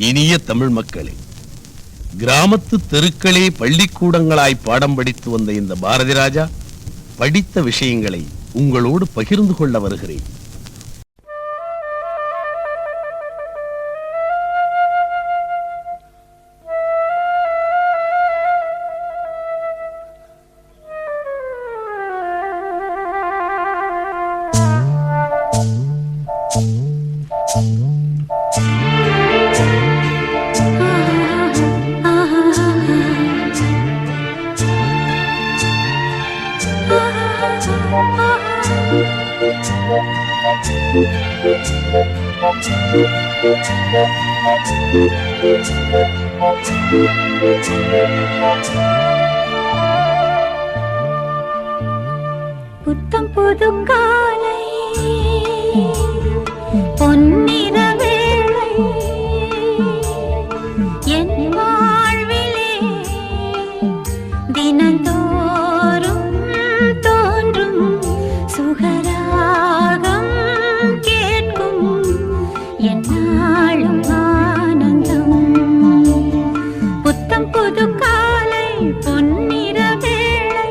இனிய தமிழ் மக்களே, கிராமத்து தெருக்களே பள்ளிக்கூடங்களாய் பாடம் படித்து வந்த இந்த பாரதி ராஜா படித்த விஷயங்களை உங்களோடு பகிர்ந்து கொள்ள வருகிறேன். புத்தம் புது காலை பொன்னிற வேளை என் வாழ்விலே தினந்தோறும் தோன்றும் சுகராகம் கேட்கும் என்னாலும் ஆனந்தம். புத்தம் புது காலை பொன்னிற வேளை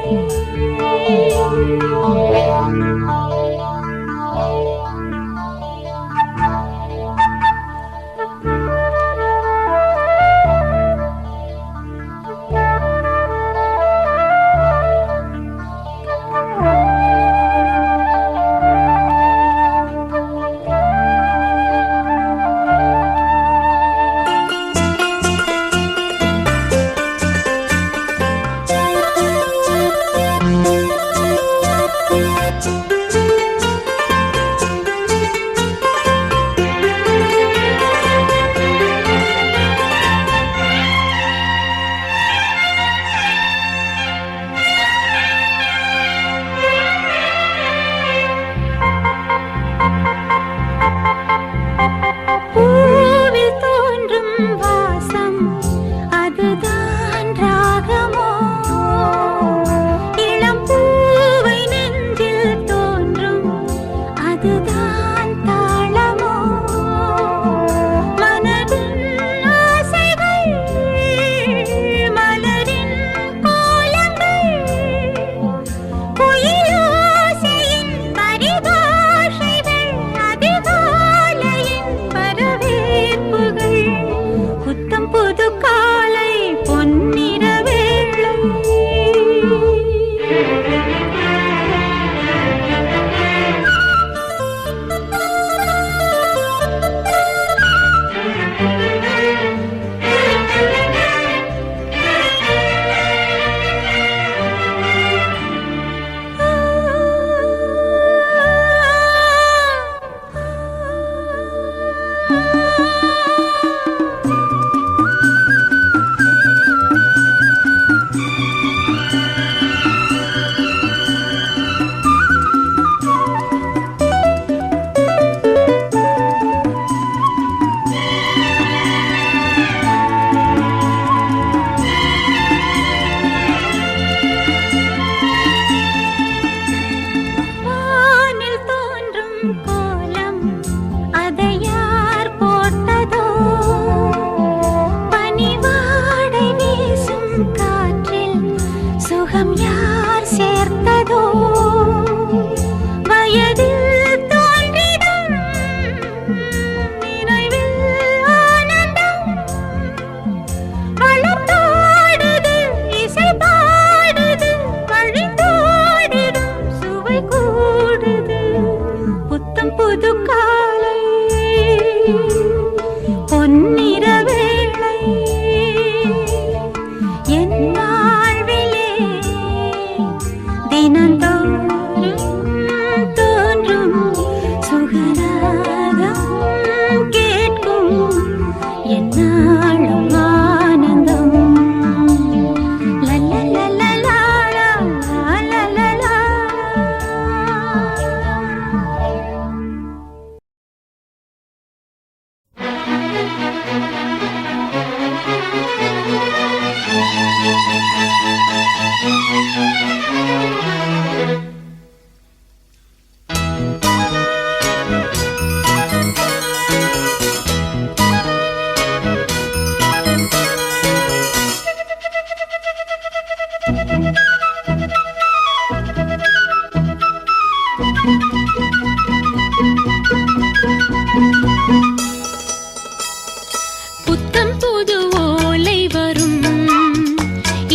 புத்தம் புது ஓலை வரும்,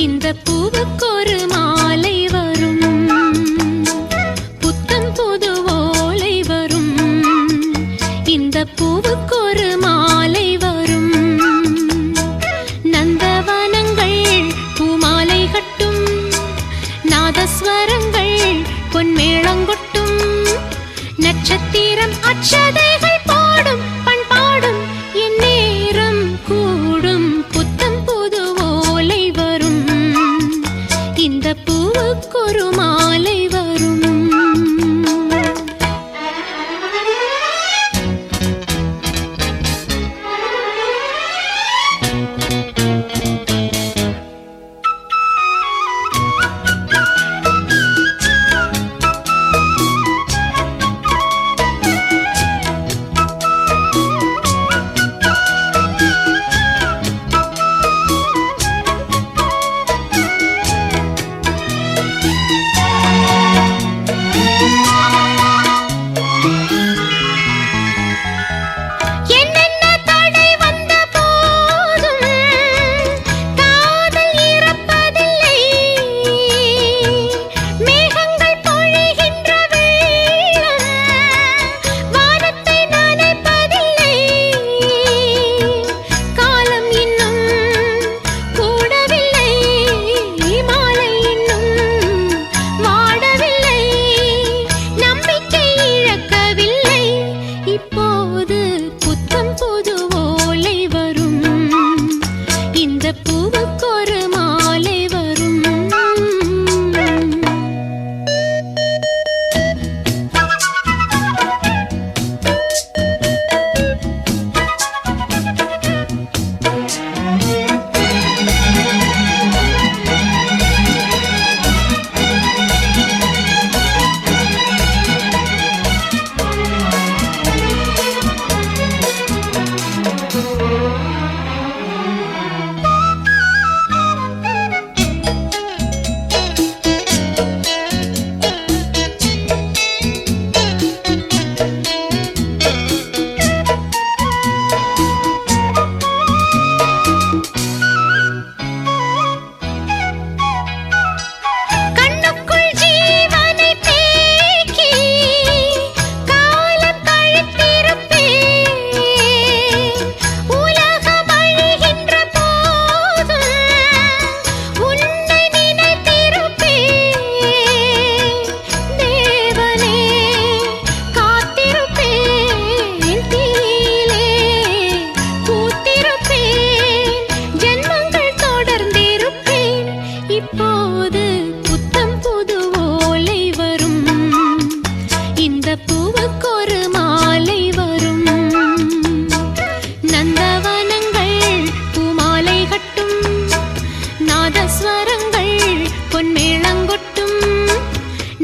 இந்த பூவுக்கொரு மாலை வரும். புத்தம் புது ஓலை வரும், இந்த பூவுக்கொரு மாலை வரும். நந்தவனங்கள் பூமாலை கட்டும், நாதஸ்வரங்கள் பொன்மேளங்கொட்டும். நட்சத்திரம் அட்சதைகள் பாடும், பண்பாடும் என் நேரம் கூடும். புத்தம் புது ஓலை வரும், இந்த பூவுக்கொரு மாலை வரும்.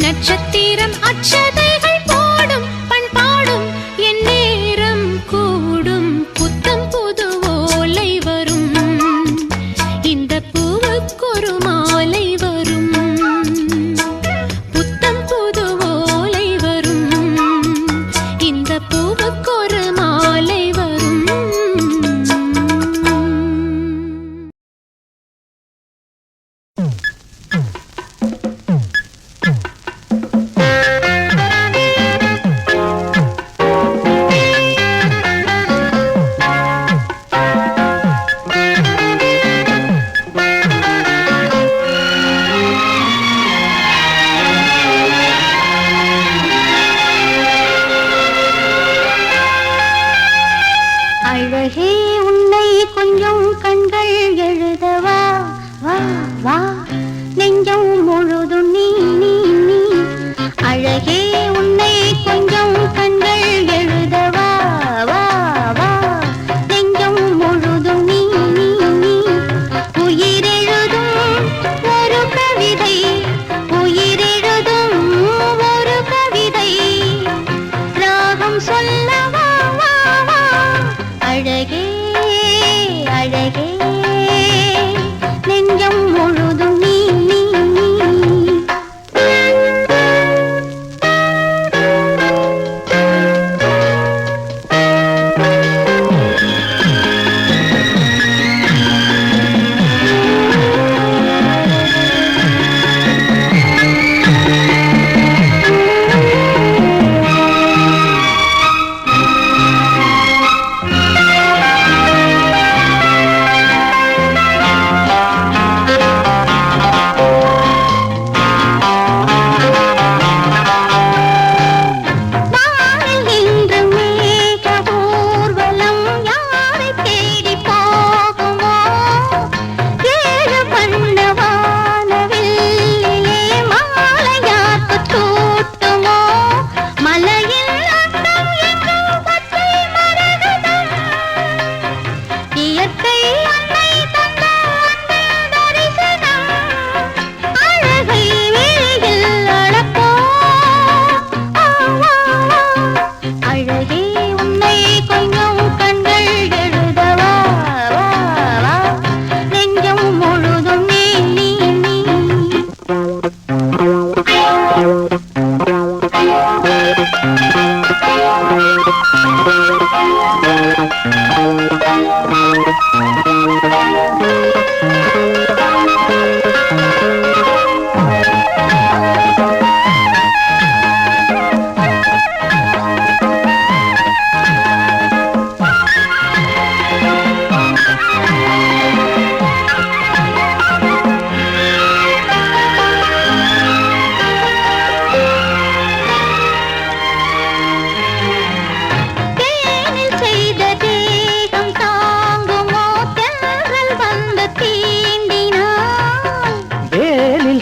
நட்சத்திரம் அட்சதைகள் போடும், பண்பாடும் என் நேரம் கூடும். புத்தம் புது ஓலை வரும், இந்த பூவுக்கொரு மாலை வரும். புத்தம் புது ஓலை வரும், இந்த பூவுக்கொரு மாலை வரும். அழகே உன்னை கொஞ்சம் கண்கள் எழுதவா, வா வா நெஞ்சம் முழுதும் நீ நீ நீ. அழகே உன்னை கொஞ்சம் கண்கள் எழுதவா, வா வா நெஞ்சம் முழுதும் நீ நீ நீ. உயிரெழுதும் ஒரு கவிதை, உயிரெழுதும் ஒரு கவிதை. ராகம் சொல்லவா, வா வா அழகே அழகே நெஞ்சம் முழுதும்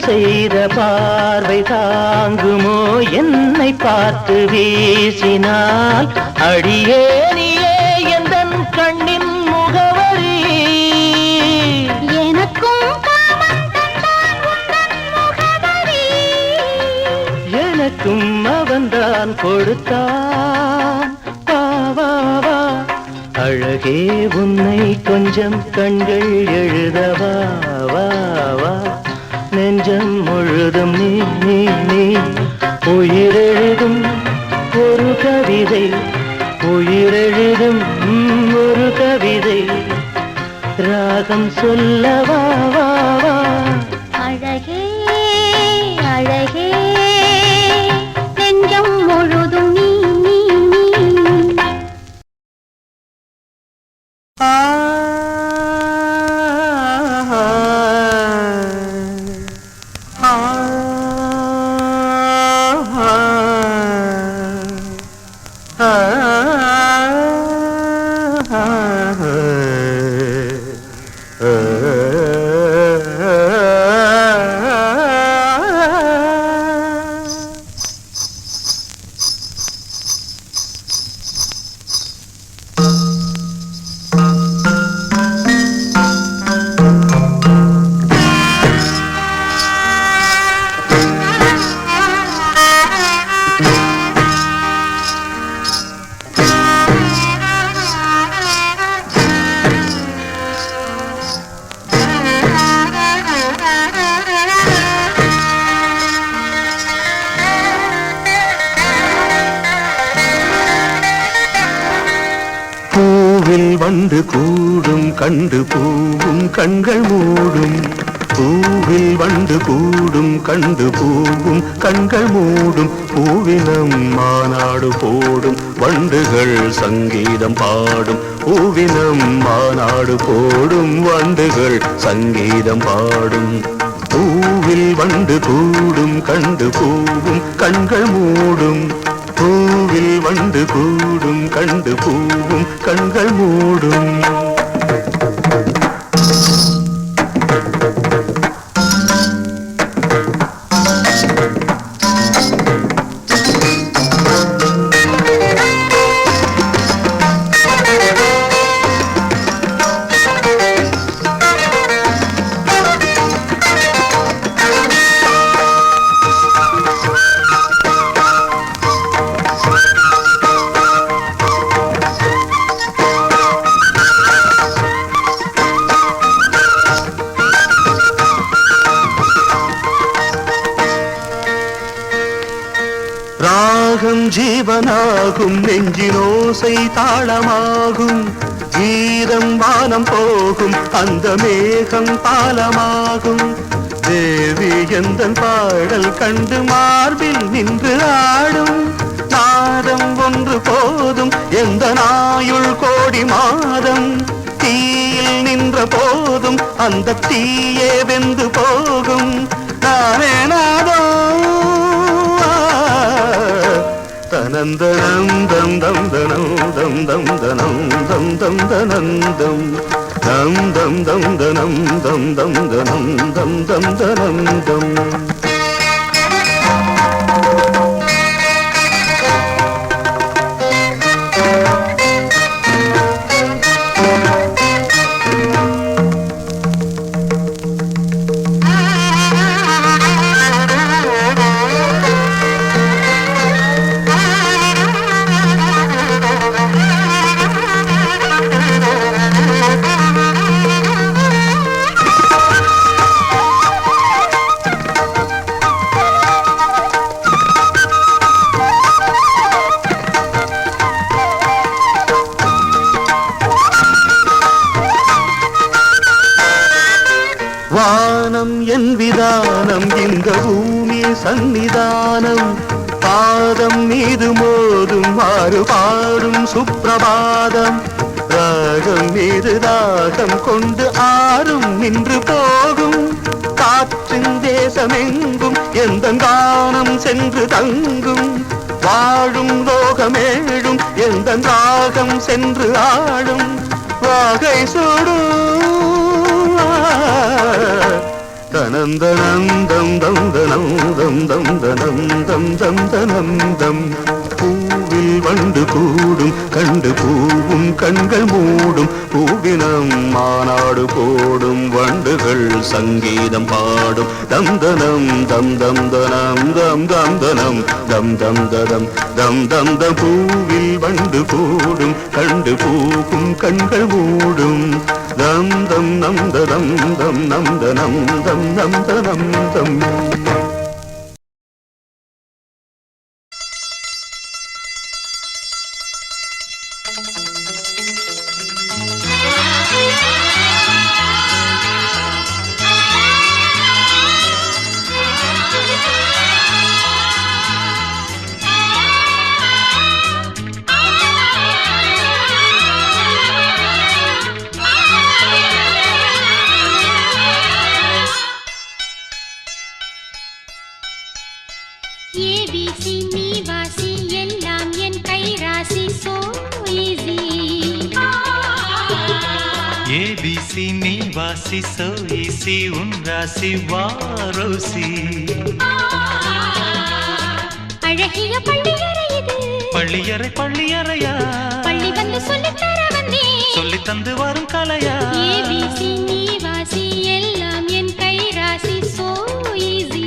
செய்த பார்வை தாங்குமோ என்னை பார்த்து வீசினால் அடியே நீயே எந்தன் கண்ணின் முகவரி எனக்கும் காமம் தந்தான் உந்தன் முகவரி எனக்கும் அவன்தான் கொடுத்தான் வா வா வா அழகே உன்னை கொஞ்சம் கண்கள் எழுதவா வா வா நெஞ்சம் முழுதும் நீ நீ நீ உயிரெழுதும் ஒரு கவிதை உயிரெழுதும் ஒரு கவிதை ராகம் சொல்லவா வா வா அழகே அழகே நெஞ்சம் முழுதும் நீ நீ நீ வண்டு கூடும் கண்டு பூவும் கண்கள் மூடும் பூவில் வண்டு கூடும் கண்டு பூவும் கண்கள் மூடும் பூவினம் மாநாடு போடும் வண்டுகள் சங்கீதம் பாடும் பூவினம் மாநாடு போடும் வண்டுகள் சங்கீதம் பாடும் பூவில் வண்டு கூடும் கண்டு பூவும் கண்கள் மூடும் பூவில் வண்டு கூடும் கண்டு பூவும் கண்கள் மூடும் ராகம் ஜீவனாகும் நெஞ்சினோசை தாளமாகும் கீதம் வானம் போகும் அந்த மேகம் பாலமாகும் தேவி எந்தன் பாடல் கண்டு மார்பில் நின்று ஆடும் நாதம் ஒன்று போதும் எந்த நாயுள் கோடி மாதம் தீயில் நின்ற போதும் அந்த தீயே வெந்து போகும் நானே நாதம் தனந்தனம் தம் தம் தனம் தம் தம் தனம் தம் தம் தனந்தம் தம் தம் தம் தனம் தம் தம் தனம் தம் தம் தனந்தம் வானம் என் விதானம் இந்த பூமி சந்நிதானம் பாதம் மீது மோதும் மாறு பாடும் சுப்பிரபாதம் ராகம் மீது தாகம் கொண்டு ஆறும் நின்று போகும் காற்றின் தேசமெங்கும் எந்த கானம் சென்று தங்கும் வாழும் லோகமேழும் எந்த ராகம் சென்று ஆடும் வாகை சூடும் தனந்தனந்தம் தந்தனம் தம் தம் தனம் தம் தம் தனந்தம் பூவில் வண்டு கூடும் கண்டு பூவும் கண்கள் மூடும் பூவினம் மாநாடு போடும் வண்டுகள் சங்கீதம் பாடும் தந்தனம் தம் தம் தனம் தம் தம் தனம் தம் தம் ததம் தம் தம் தம் பூவில் வண்டு கூடும் கண்டு பூவும் கண்கள் மூடும் தம் தம் நம் தம் தம் நம் தனம் தம் நம் தனம் தம் ABC நீ வாசி so easy உன் ராசி வாரோசி அழகிய பள்ளியறை இது பள்ளியறை பள்ளியறையா பள்ளி வந்து சொல்லித்தர வந்தேன் சொல்லி தந்து வரும் கலையா ABC நீ வாசி எல்லாம் என் கை ராசி so easy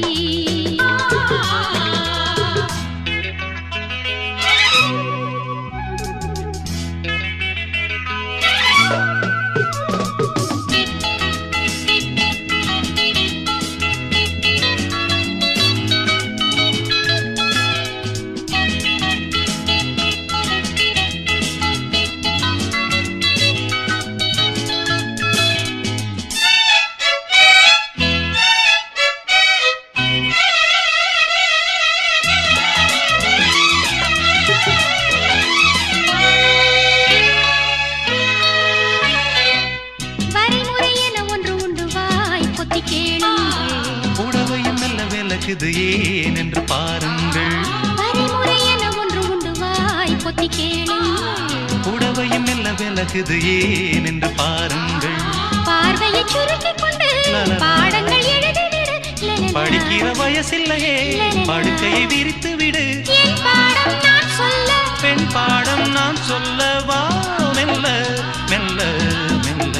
இது ஏன் என்று பாருங்கள் பரிமுறையென ஒன்று உண்டு வாய் பொத்தி கேளுங்கள் புடவையும் மெல்ல விலகுது ஏன் என்று பாருங்கள் பார்வையை சுருக்கிக் கொண்டு பாடங்கள் எழுதிவிடு படிக்கிற வயசில்லையே படுக்கையை விரித்து விடு என் பாடம் நான் சொல்ல பெண் பாடம் நான் சொல்ல வா மெல்ல மெல்ல மெல்ல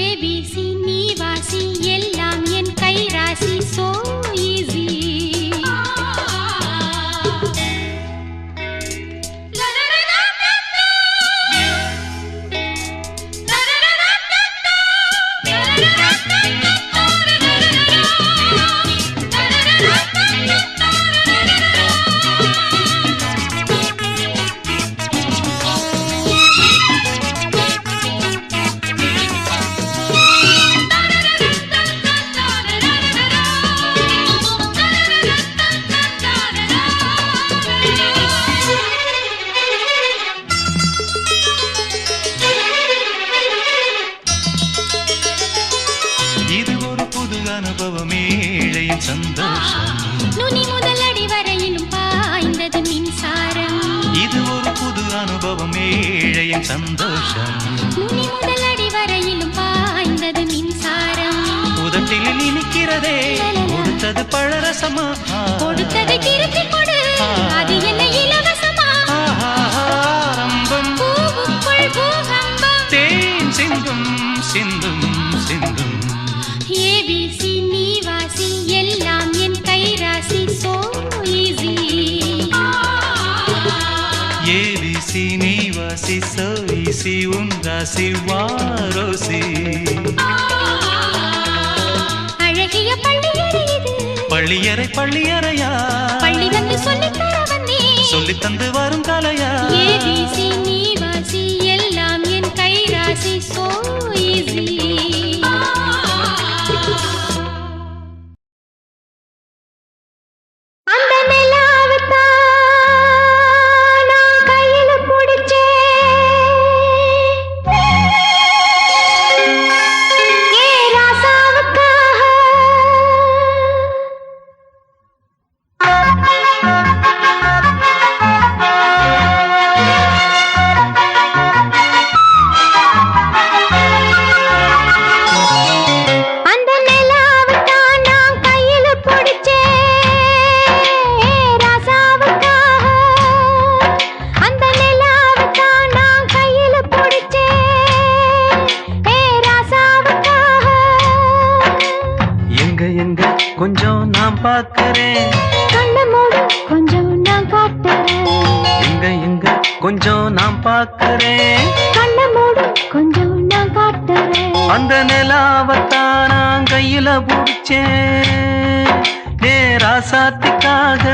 ABC நீ வாசி எல்லாம் என் கை ராசி so easy அனுபவம் ஏழையின் சந்தோஷம் நுனி முதல் அடி வரையிலும் பாய்ந்தது மின்சாரம் இது ஒரு புது அனுபவம் ஏழையின் சந்தோஷம் நுனி முதல் அடி வரையிலும் பாய்ந்தது மின்சாரம் உதட்டில் இனிக்கிறதே கொடுத்தது பழரசமா கொடுத்தது திருப்பி கொடு அது என்ன இலவசமா ஆரம்பம் பூவுக்குள் பூகம்பம் தேன் சிந்தும் சிந்தும் சிந்தும் ABC நீ வாசி எல்லாம் என் கை ராசி so easy ABC நீ வாசி so easy உன் ராசி வாரோசி அழகிய பள்ளியறை இது பள்ளியறை பள்ளியறையா பள்ளி வந்து சொல்லித்தர வந்தேன் சொல்லி தந்து வரும் கலையா ABC நீ வாசி எல்லாம் என் கை ராசி so easy கொஞ்சம் நான் பார்க்கிறேன். கண்ண மூடு கொஞ்சம் நான் காட்டுறேன். எங்க கொஞ்சம் நான் பார்க்கிறேன். கண்ண மூடு கொஞ்சம் நான் காட்டுறேன். அந்த நிலாவத்தான் நான் கையில பிடிச்சேன் ராசாத்திக்காக.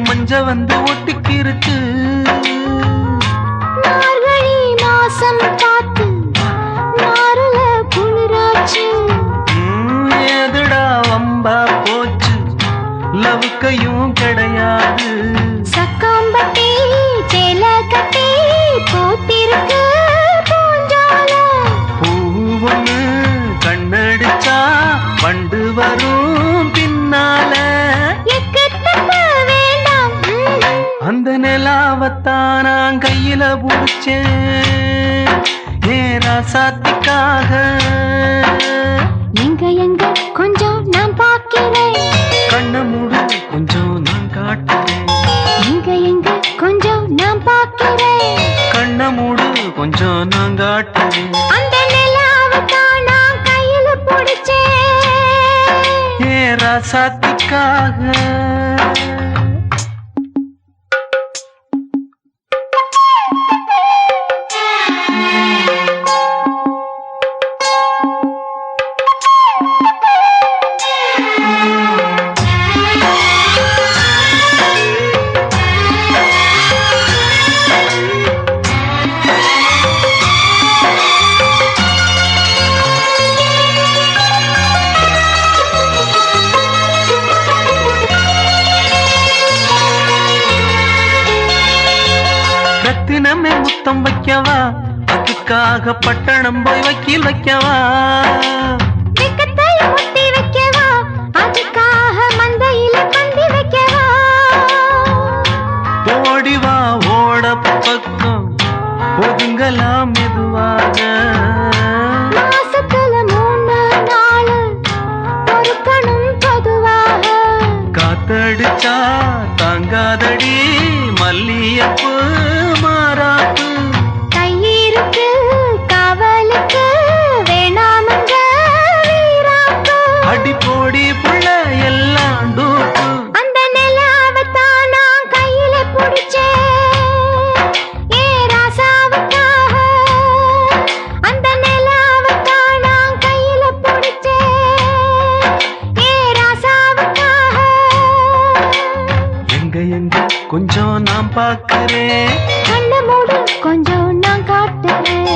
மஞ்ச வந்து ஒட்டிக்கிருக்கு. மார்கழி மாசம் காத்து மாறுல குளிராச்சு. எதுடா வம்பா போச்சு லவுக்கையும் கிடையாது. சக்காம்பட்டி சேல கட்டி போத்திருக்கு பூஞ்சால. பூவொன்னு கண்ணடிச்சா வண்டு வரும் பின்னால. அந்த நிலாவத்தான் நான் கையில புடிச்சேன் ராசாத்திக்காக. எங்க கொஞ்சம் நான் பார்க்கிறேன். கண்ண மூடு கொஞ்சம் நான் காட்டுறேன். எங்க கொஞ்சம் நான் பார்க்கிறேன். கண்ண மூடு கொஞ்சம் நான் காட்டுறேன். அந்த நிலாவத்தான் நான் கையில புடிச்சேன் ராசாத்திக்காக. ரத்தினமே முத்தம் வைக்கவா, அதுக்காக பட்டணம் போய் வக்கீல் வைக்கவா. முத்தி வைக்கவா, அதுக்காக மந்தையில பந்தி வைக்கவா. ஓடிவா ஓட பக்கம் ஒதுங்கலாம் மெதுவாக. மாசத்துல 3 நாள் பொறுக்கணும் பொதுவாக. காத்தடிச்சா தாங்காதடி மல்லியப்பு மாறாப்பு. கையிருக்கு காவலுக்கு வேணாமங்க வீராப்பு. அடி போடி புள்ள எல்லாம் டூப்பு. அந்த நிலாவத்தான் நான் கையில புடிச்சேன் ராசாவுக்காக. அந்த நிலாவத்தான் நான் கையில புடிச்சேன் ராசாவுக்காக. எங்க கொஞ்சம் நான் பார்க்கிறேன். கண்ண மூடு கொஞ்சம் நான் காட்டுறேன்.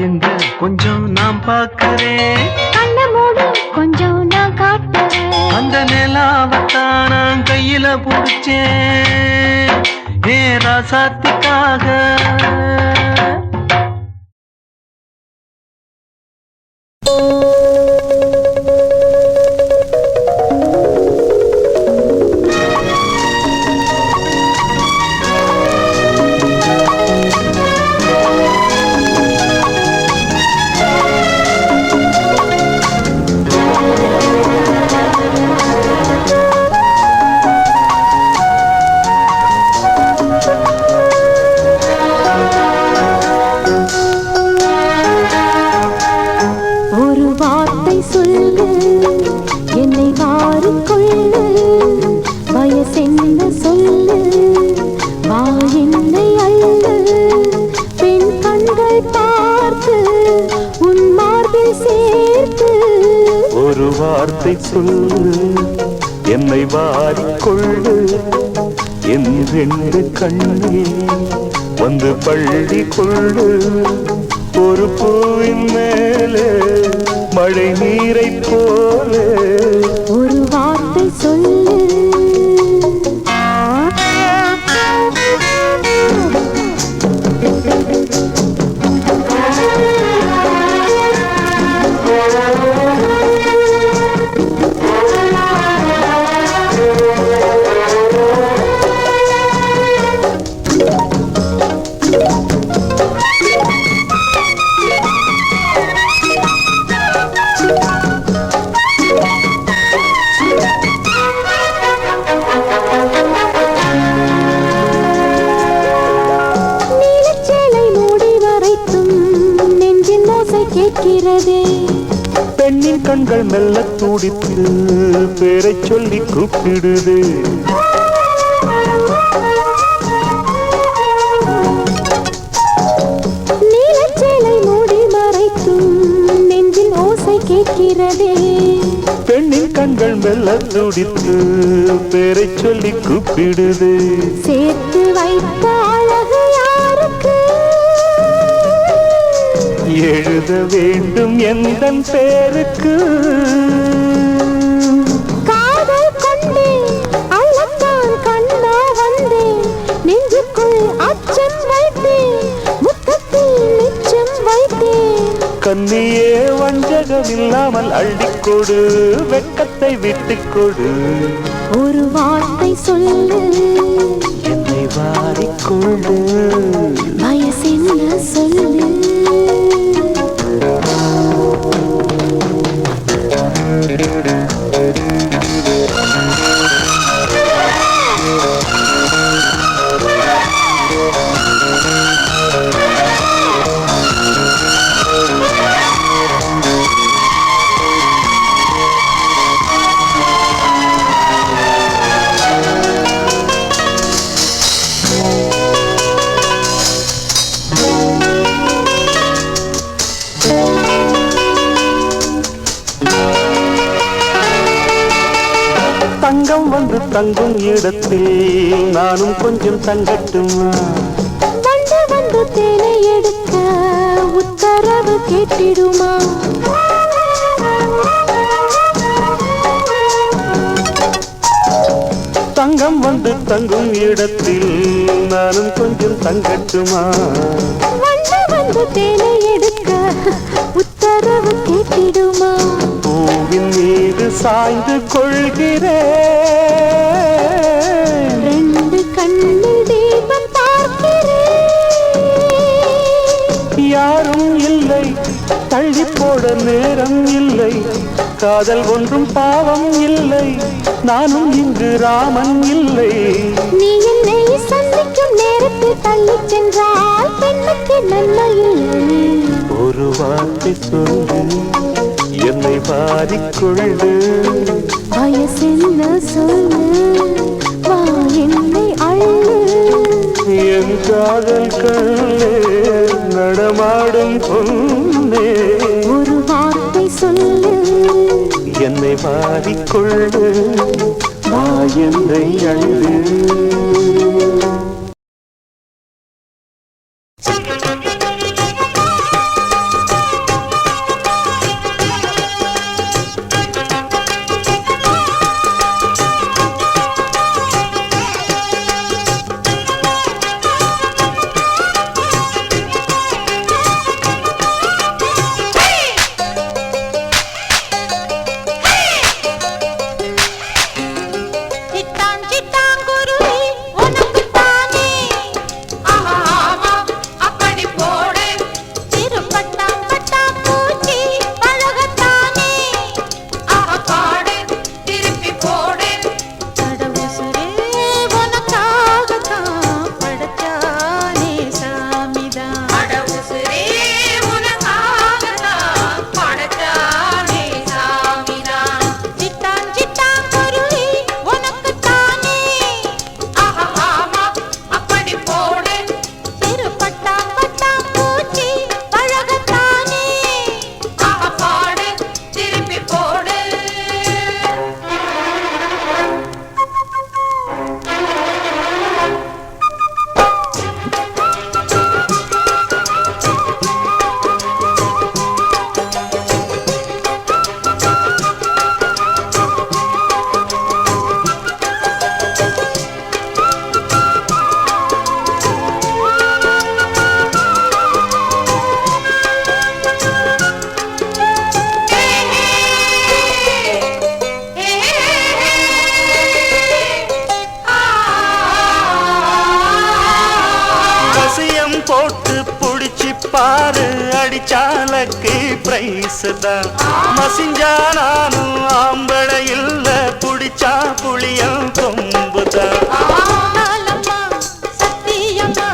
எங்க கொஞ்சம் நான் பார்க்கிறேன். கண்ண மூடு கொஞ்சம் நான் காட்டுறேன். அந்த நிலாவத்தான் நான் கையில புடிச்சேன் ராசாத்திக்காக. வார்த்தை சொல்லு, என்னை வாரிக்கொள்ளு, என் 2 கண்ணில் வந்து பள்ளி கொள்ளு. ஒரு பூவின் மேலே மழை நீரை போல ஒரு வார்த்தை சொல்லு. கண்கள் மெல்ல துடித்து பேரை சொல்லி கூப்பிடுது. நீலச்சேலை மூடி மறைத்தும் நெஞ்சில் ஓசை கேட்கிறதே. பெண்ணின் கண்கள் மெல்ல துடித்து பேரை சொல்லி கூப்பிடுது. சேர்த்து வைத்த அழகு யாருக்கு? எழுத வேண்டும் எந்தன் பேருக்கு. காதல் கொண்டேன் அள்ளத்தான் கண்ணா வந்தேன். நெஞ்சுக்குள் அச்சம் வைத்தேன், முத்தத்தில் நிச்சம் வைத்தேன். கண்ணியே வஞ்சகம் இல்லாமல் அள்ளிக்கொடு, வெட்கத்தை விட்டுக்கொடு. ஒரு வார்த்தை சொல்லு, என்னை வாரிக்கொண்டு. வயசென்ன சொல்லு. தங்கம் வந்து தங்கும் இடத்தில் நானும் கொஞ்சம் தங்கட்டுமா? வந்து வந்து தேனை எடுக்க உத்தரவு கேட்டிடுமா? தங்கம் வந்து தங்கும் இடத்தில் நானும் கொஞ்சம் தங்கட்டுமா? வந்து வந்து தேனை எடுக்க உத்தரவு கேட்டிடுமா? பூவின் மீது சாய்ந்து கொள்கிறேன். ரெண்டு கண்ணில் தீபம் பார்க்கிறேன். யாரும் இல்லை, தள்ளி போட நேரம் இல்லை. காதல் ஒன்றும் பாவம் இல்லை, நானும் இங்கு ராமன் இல்லை. நீ என்னை சந்திக்கும் நேரத்தில் தள்ளி சென்றால் பெண்ணுக்கு நன்மை இல்லை. ஒரு வார்த்தை சொல்லு, என்னை வாரிக்கொள்ளு. வயசென்ன சொல்லு, வா என்னை அள்ளு. என் காதல் கண்ணே நடமாடும் பொன்னே. ஒரு வார்த்தை சொல்லு, என்னை வாரிக்கொள்ளு. வா என்னை அள்ளு. பாரு அடிச்சாலக்கு பிரைஸ் தான். மசிஞ்சா நானும் ஆம்பளை இல்ல, புடிச்சா புளியம் கொம்புதான். சத்தியமா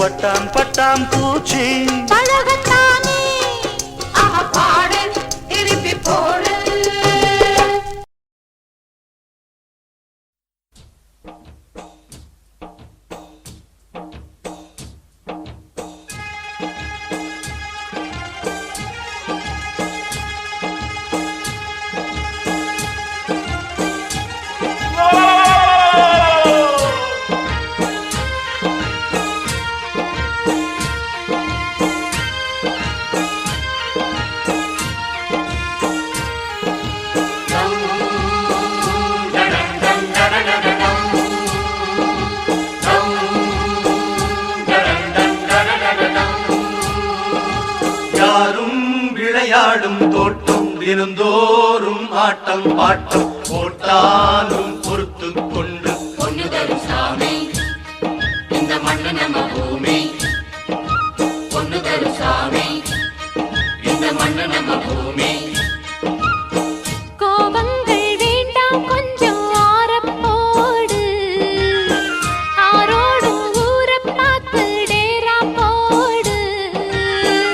பட்டாம் பட்டாம் பூச்சி பழகத்தானே பாடு திருப்பி போடு. விளையாடும் தோட்டம் தினந்தோறும் ஆட்டம் பாட்டம் போட்டாலும் பொறுத்து கொண்டு பொண்ணு தரும் சாமி இந்த மண்ணு நம்ம பூமி. பொண்ணு தரும் சாமி இந்த மண்ணு நம்ம பூமி. கோபங்கள் வேண்டாம் கொஞ்சம் ஆரப்போடு ஆரோடும் ஊரை பார்த்து டேரா போடு.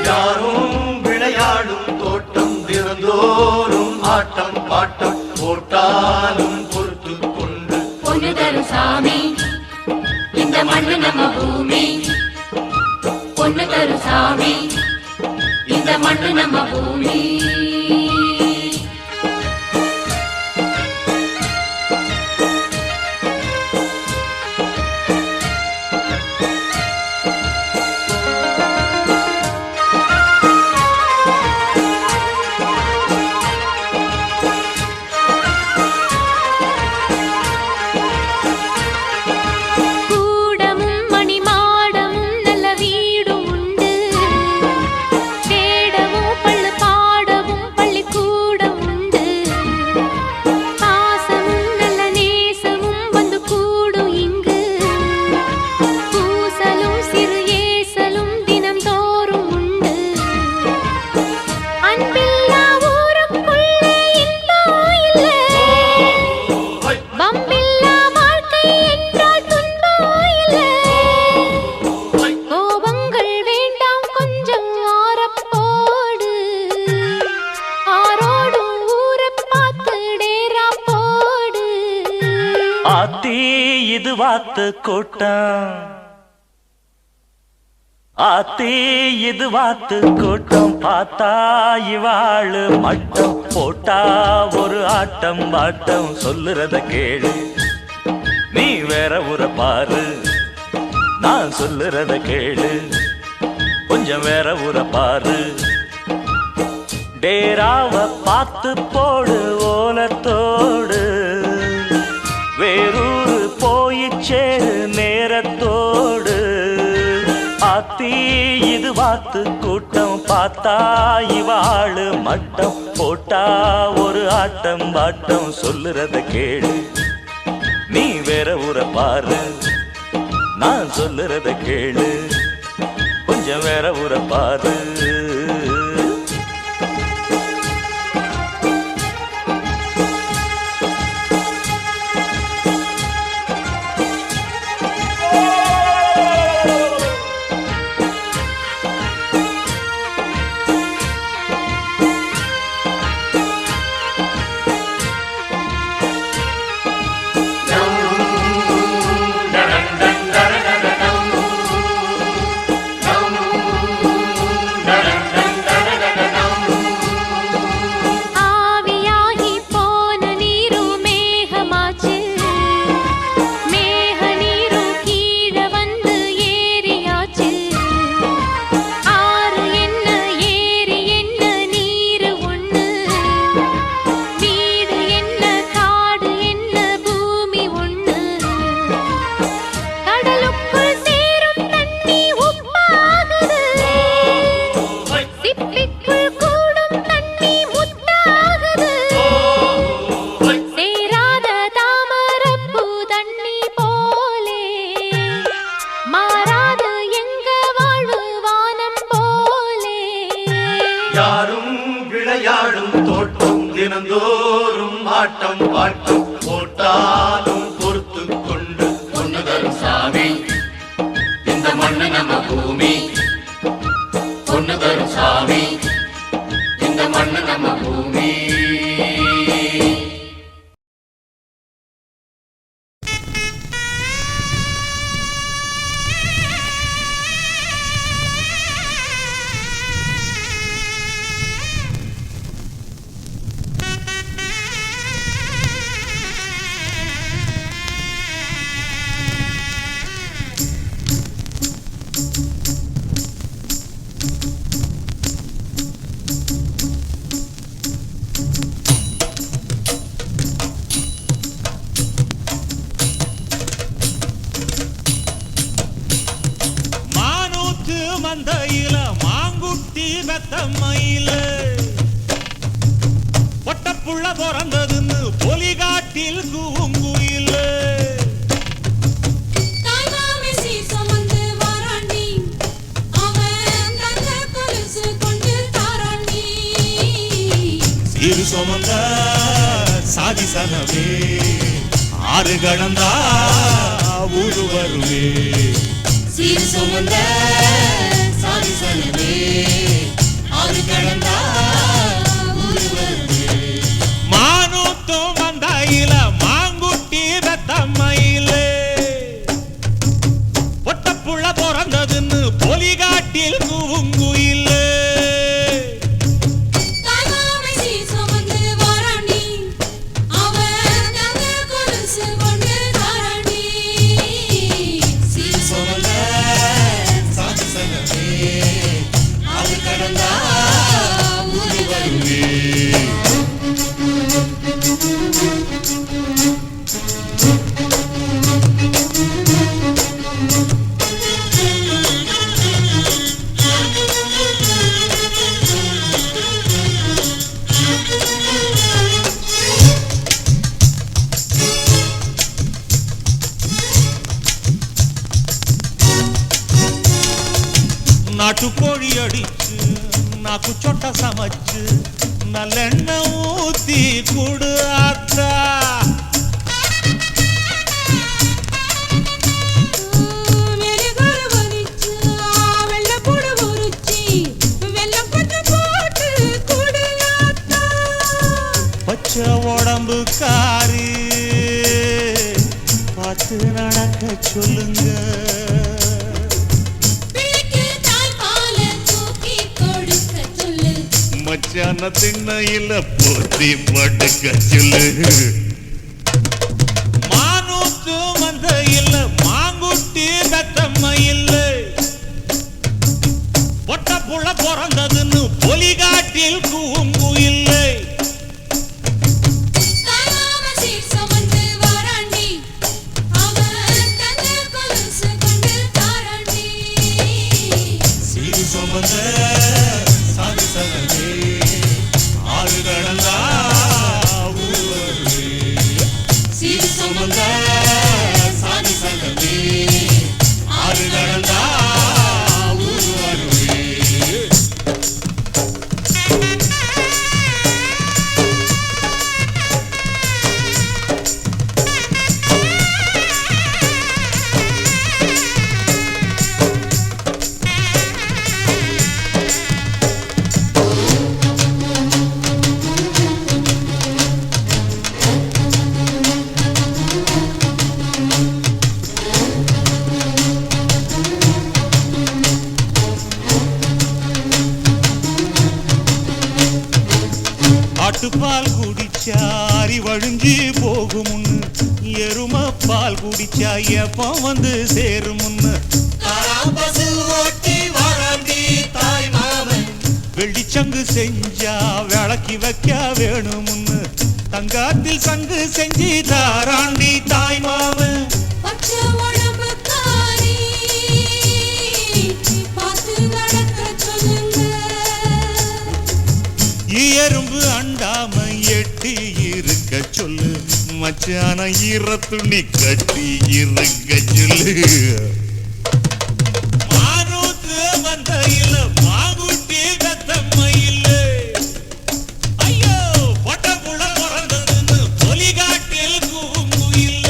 யாரும் விளையாடும் தோட்டம் தினந்தோறும் ஆட்டம் பாட்டம் போட்டாலும் பொறுத்து கொண்டு பொண்ணு தரும் சாமி இந்த மண்ணு நம்ம பூமி. பொண்ணு தரும் சாமி இந்த மண்ணு நம்ம பூமி. கூடமும் மணிமாடமும் நல்ல வீடும் உண்டு. தேடவும் பள்ளு பாடவும் பள்ளிக்கூடம் உண்டு. பாசமும் நல்ல நேசமும் வந்து கூடும் இங்கு. பூசலும் சிறு ஏசலும் தினம் தோறும் உண்டு. அன்பில்லா ஊருக்குள்ளே இன்பம் இல்லை. பம்பில்லா வாழ்க்கை என்றால் துன்பம் இல்லை. கோபங்கள் வேண்டாம் கொஞ்சம் ஆரப்போடு ஆரோடும் ஊரை பார்த்து டேரா போடு. ஆத்தி இது வாத்து கூட்டம். ஆத்தி இது வாத்து கூட்டம் பார்த்தா இவாளு மட்டம் போட்டா ஒரு ஆட்டம் பாட்டம் சொல்லுறத கேளு. நீ வேற ஊரை பாரு நான் சொல்லுறத கேளு. கொஞ்சம் வேற ஊரை பாரு. டேராவ பார்த்து போடு ஓலத்தோடு. வேறூரு போய் சேரு நேரத்தோடு. ஆத்தி இது வாத்து கூட்டம் பார்த்தா இவாளு மட்டம் போட்டா ஒரு ஆட்டம் பாட்டம் சொல்லுறத கேளு. நீ வேற ஊரை பாரு நான் சொல்லுறத கேளு. கொஞ்சம் வேற ஊரை பாரு. ஆவியாகி போன நீரும் மேகமாச்சு. மேக நீரும் கீழே வந்து ஏரியாச்சு. ஆறு என்ன ஏரி என்ன நீரு ஒண்ணு. வீடு என்ன காடு என்ன பூமி ஒண்ணு. கடலுக்குள் சேரும் தண்ணி உப்பாகுது. சிப்பிக்குள் கூடும் தண்ணி முத்தாகுது. சேராத தாமரப்பூ தண்ணி போலே மாறாது எங்க வாழ்வு வானம் போலே. யாரும் விளையாடும் தோட்டம் தினந்தோறும் ஆட்டம் பாட்டம் போட்டாலும் பொறுத்து கொண்டு பொண்ணு தரும் சாமி இந்த மண்ணு நம்ம பொண்ணு தரும் சாமி இந்த மண்ணு நம்ம பூமி. மந்தையில மாங்குட்டி வெத்தம்மையில பொட்டப்புள்ள பிறந்ததுன்னு பொலிகாட்டில் கூங்குயில சீரு சுமந்த சாதி சனவே ஆறு கடந்தா ஊரு வருவே. சீரு சுமந்த சாதி சனவே ஆறு கடந்தா ஊரு வருவே. மானூத்தும் மந்தாயில மாங்குட்டி வெத்தம்மையில பொட்டப்புள்ள பிறந்ததுன்னு பொலிகாட்டில் கூங்குயில நாட்டுக்கோழி அடிச்சு நாக்கு சொட்ட சமைச்சு நல்லெண்ணெய் ஊத்தி குடு ஆத்தா. பச்சை உடம்பு காரி பார்த்து நடக்க சொல்லுங்க. மச்சான திண்ணையில போத்தி படுக்க சொல்லு. மானூத்து மந்தையில மாங்குட்டி வெத்தம்மையில பொட்டப்புள்ள பிறந்ததுன்னு பொலிகாட்டில் கூங்குயில்லை. சீரு சுமந்த சாதி சனவே ஆறு கடந்தா ஊரு வருவே. சீரு சுமந்த சாதி சனவே ஆறு கடந்தா ஊரு வருவே. ஆட்டுப்பால் குடிச்சா அறிவழிஞ்சி போகுமுன்னு எரும பால் குடிச்சா எப்ப வந்து சேருமுன்னு வெள்ளிச்சங்கு செஞ்சா விளக்கி வைக்க வேணுமுன்னு தங்காத்தில் சங்கு செஞ்சு தாராண்டி தாய் மாமன். எறும்பு அண்டாம எட்டி இருக்க சொல்லு. மச்சான ஈர துணி கட்டி இருக்க சொல்லு. மானூத்து மந்தையில மாங்குட்டி வெத்தம்மையில ஐயோ பொட்டப்புள்ள பிறந்ததுன்னு பொலிகாட்டில் கூங்குயில்ல.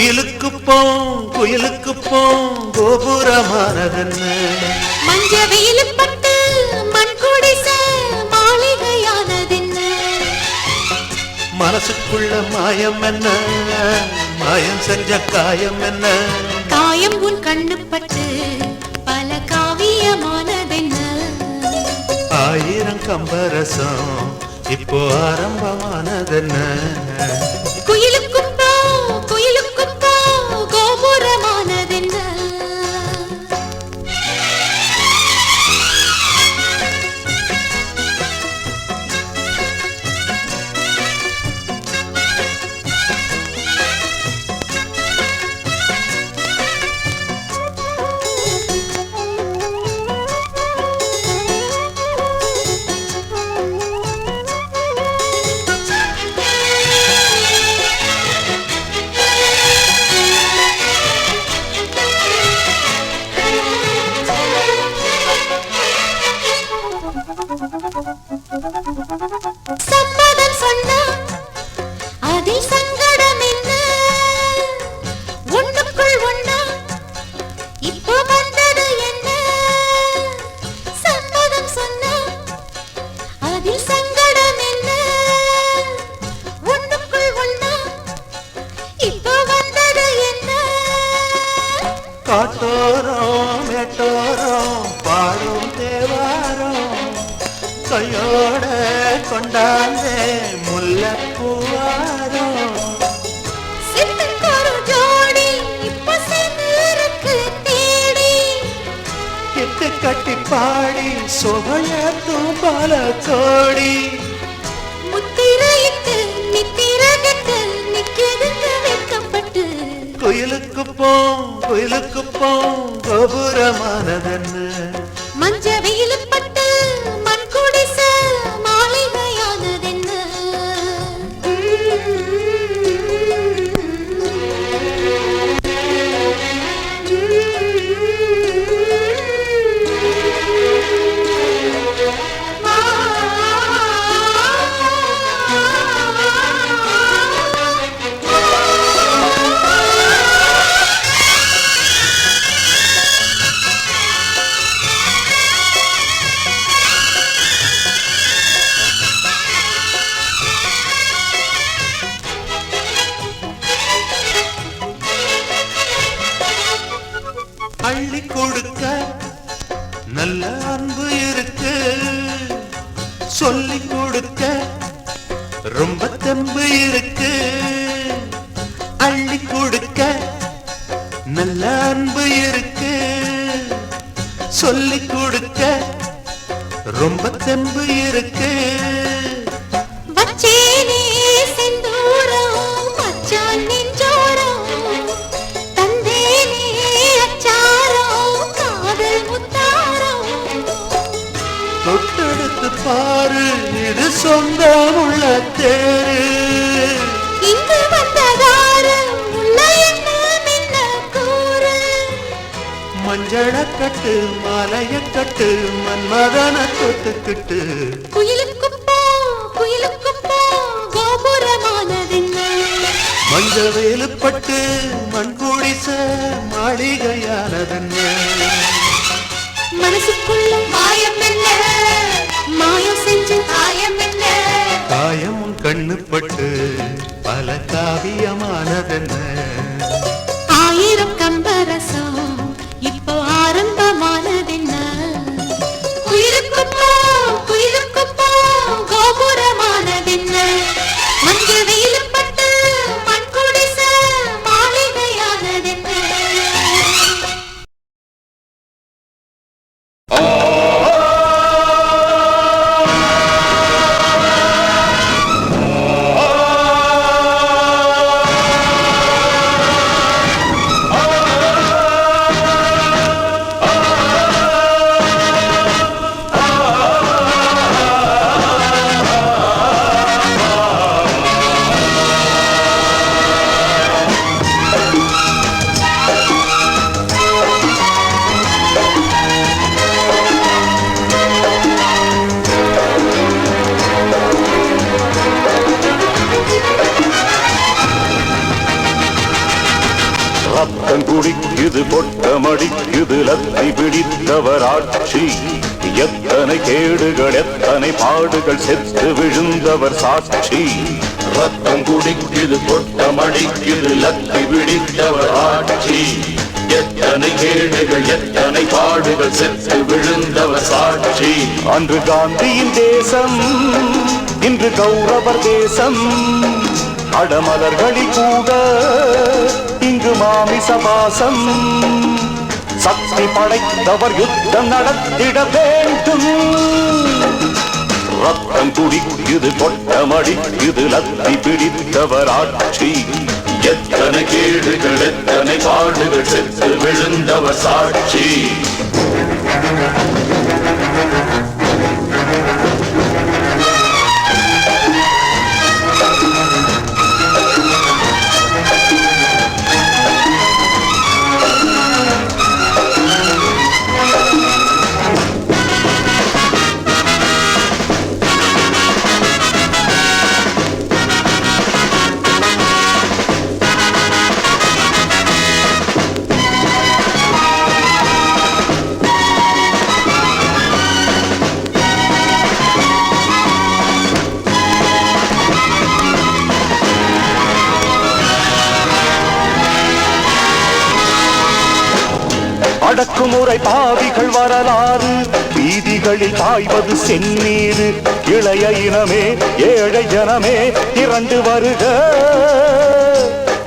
குயிலுக்கு போம் கோபுரமானதென்ன மஞ்ச வெயில் பட்டு மண் குடிச மாளிகையானதென்ன மனசுக்குள்ள மாயம் என்ன மாயம் செஞ்ச காயம் என்ன காயம் உன் கண்ணு பட்டு பல காவியமானதென்ன ஆயிரம் கம்பரசம் இப்போ ஆரம்பமானதென்ன குயிலுக்கும் போ கோபுரமானதென்ன சம்மதம் சொன்னா அதில் சங்கடம் என்ன ஒண்ணுக்குள் ஒண்ணா இப்போ வந்தது என்ன சம்மதம் சொன்னா அதில் சங்கடம் என்ன ஒண்ணுக்குள் ஒண்ணா இப்போ வந்தது என்ன காட்டோரம் மேட்டோரம் பாடும் தேவாரம் கையோட கொண்டாந்தே முல்லைப்பூவாரம் சிட்டுக்கொரு ஜோடி இப்போ சேர்ந்திருக்கு தேடி இட்டு கட்டி பாடி சுவையத்தும் பல கோடி முத்திரையிட்டு நித்திரகிட்டு நிக்கிறதுக்கு வைக்கப்பட்டு குயிலுக்கு போம் கோபுரமானதென்ன மஞ்ச வெயில் பட்டு மண் குடிச மாளிகையானதென்ன அள்ளி கொடுக்க நல்ல அன்பு இருக்கு சொல்லி கொடுக்க ரொம்ப தெம்பு இருக்கு அள்ளி கொடுக்க நல்ல அன்பு இருக்கு சொல்லி கொடுக்க ரொம்ப தெம்பு இருக்கு வச்சேனே செந்தூரம் மச்சான் நெஞ்சோரம் தந்தேனே அச்சாரம் காதல் முத்தாரம் தொட்டெடுத்து பாரு இது சொந்தமுள்ள தேரு இங்கு வந்ததாரு உள்ள என்ன மின்ன கூறு மஞ்சள கட்டு மாலைய கட்டு மன்மதன தொட்டுக்கிட்டு குயிலுக்கு போ கோபுரமானதென்ன மஞ்ச வேலுப்பட்டு மண் குடிச மாளிகையானதென்ன மனசுக்குள்ள மாயம் என்ன மாயம் செஞ்சு காயம் என்ன காயம் உன் கண்ணுப்பட்டு பல காவியமானதென்ன ஆயிரம் கம்பரசம் இப்போ ஆரம்பமானதென்ன குயிலுக்கு போ கோபுரமானதென்ன மஞ்ச வெயில் பட்டு மண் குடிச மாளிகையானதென்ன ஆ ரத்தம் குடிக்குது கொட்டமடிக்குது லத்தி பிடித்தவர் ஆட்சி எத்தனை கேடுகள் எத்தனை பாடுகள் செத்து விழுந்தவர் சாட்சி ரத்தம் குடிக்குது கொட்டமடிக்குது லத்தி பிடித்தவர் ஆட்சி எத்தனை கேடுகள் எத்தனை பாடுகள் செத்து விழுந்தவர் சாட்சி அன்று காந்தியின் தேசம் இன்று கௌரவர் தேசம் அடமலர்களில் கூட இங்கு மாமிசபாசம் சக்தி படைத்தவர் யுத்தம் நடத்திட வேண்டும் ரத்தம் குடிக்குது கொட்டமடிக்குது லத்தி பிடித்தவர் ஆட்சி எத்தனை கேடுகள் எத்தனை பாடுகள் செத்து விழுந்தவர் சாட்சி அடக்குமுறை பாவிகள் வரலாறு வீதிகளில் பாய்வது செந்நீர் இளைய இனமே ஏழை ஜனமே திரண்டு வருக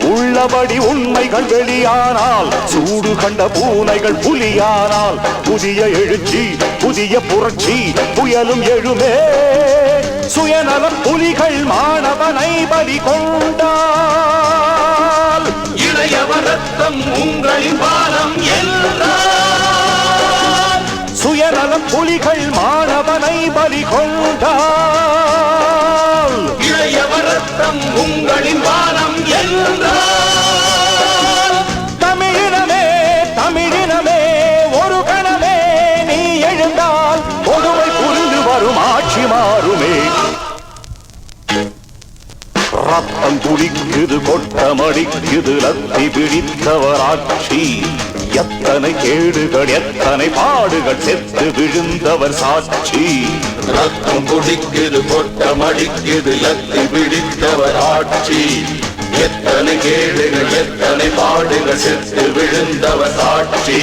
உள்ளபடி உண்மைகள் வெளியானால் சூடு கண்ட பூனைகள் புலியானால் புதிய எழுச்சி புதிய புரட்சி புயலும் எழுமே சுயநலம் புலிகள் மாணவனை பலி கொண்டால் இளையவர் ரத்தம் உங்களின் பாலம் என்றால் சுயநலம் புலிகள் மாணவனை பலி கொண்டால் இளையவர் ரத்தம் உங்களின் பாலம் என்றால் தமிழினமே தமிழினமே ஒரு கணமே நீ எழுந்தால் கொடுமை புரிந்து வரும் ஆட்சி மாறுமே ரத்தம் குடிக்குது கொட்டமடிக்குது லத்தி பிடித்தவர் ஆட்சி எத்தனை கேடுகள் எத்தனை பாடுகள் செத்து விழுந்தவர் சாட்சி ரத்தம் குடிக்குது கொட்டமடிக்குது லத்தி பிடித்தவர் ஆட்சி எத்தனை கேடுகள் எத்தனை பாடுகள் செத்து விழுந்தவர் சாட்சி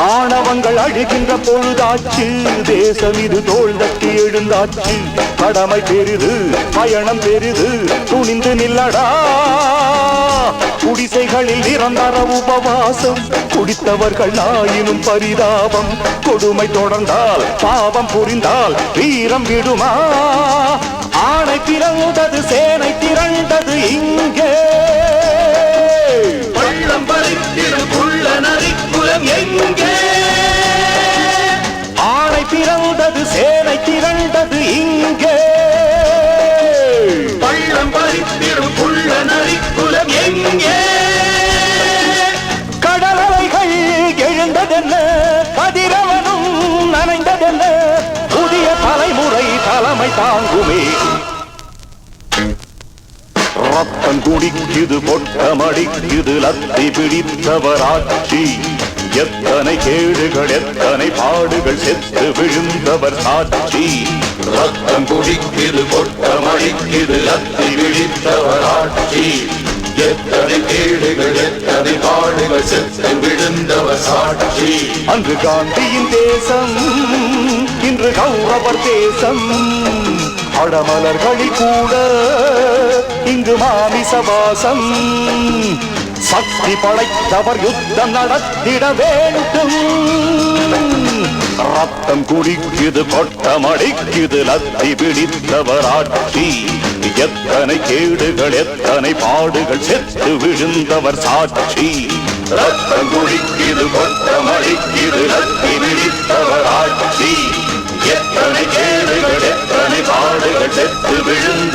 ஆணவங்கள் அழிகின்ற பொழுதாச்சு தேசம் இது தோள் தட்டி எழுந்தாச்சு கடமை பெரிது பயணம் பெரிது துணிந்து நில்லடா குடிசைகளில் நிரந்தர உபவாசம் குடித்தவர்கள் நாயினும் பரிதாபம் கொடுமை தொடர்ந்தால் பாவம் புரிந்தால் வீரம் விடுமா ஆணை திரண்டது சேனை திரண்டது இங்கே பள்ளம் பறித்திடும் புள்ள நரிக்குலம் எங்கே ஆணை திரண்டது சேனை திரண்டது இங்கே பள்ளம் பறித்திடும் புள்ள நரிக்குலம் எங்கே கடலலைகள் எழுந்ததென்ன கதிரவனும் நனைந்ததென்ன புதிய தலைமுறை தலைமை தாங்குமே ரத்தம் குடிக்குது கொட்டமடிக்குது லத்தி பிடித்தவர் ஆட்சி எத்தனை கேடுகள் எத்தனை பாடுகள் செத்து விழுந்தவர் சாட்சி ரத்தம் குடிக்குது கொட்டமடிக்குது லத்தி பிடித்தவர் ஆட்சி எத்தனை கேடுகள் எத்தனை பாடுகள் செத்து விழுந்தவர் சாட்சி அன்று காந்தியின் தேசம் இன்று கௌரவர் தேசம் அடமலர்களில் கூட இங்கு மாமிசவாசம் சக்தி படைத்தவர் யுத்தம் நடத்திட வேண்டும் ரத்தம் குடிக்குது கொட்டம் அடிக்குது லத்தி பிடித்தவர் ஆட்சி எத்தனை கேடுகள் எத்தனை பாடுகள் செத்து விழுந்தவர் சாட்சி ரத்தம் குடிக்குது கொட்டம் அடிக்குது லத்தி பிடித்தவர் ஆட்சி எத்தனை கேடுகள் எத்தனை பாடுகள் செத்து விழுந்த